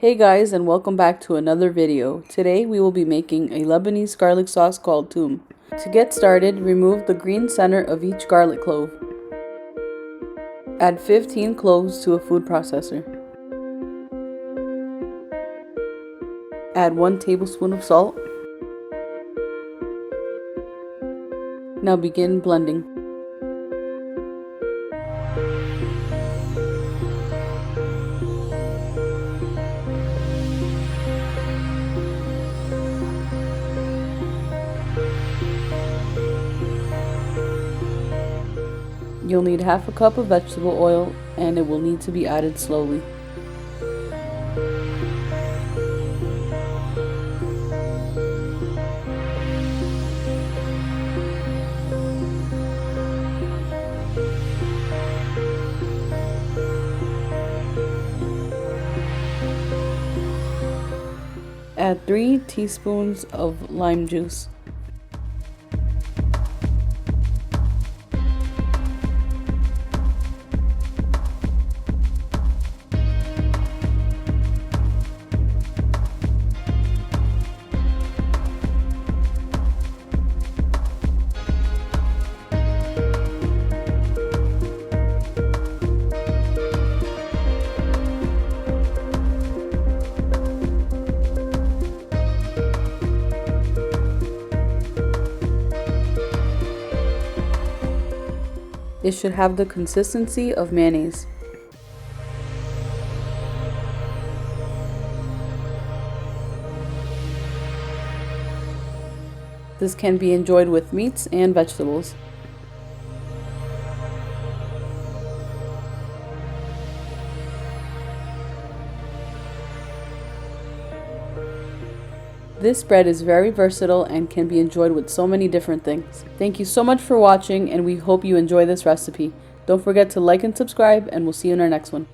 Hey guys, and welcome back to another video. Today we will be making a Lebanese garlic sauce called Toum. To get started, remove the green center of each garlic clove. Add 15 cloves to a food processor. Add 1 tablespoon of salt. Now begin blending. You'll need half a cup of vegetable oil, and it will need to be added slowly. Add 3 teaspoons of lime juice. It should have the consistency of mayonnaise. This can be enjoyed with meats and vegetables. This bread is very versatile and can be enjoyed with so many different things. Thank you so much for watching, and we hope you enjoy this recipe. Don't forget to like and subscribe, and we'll see you in our next one.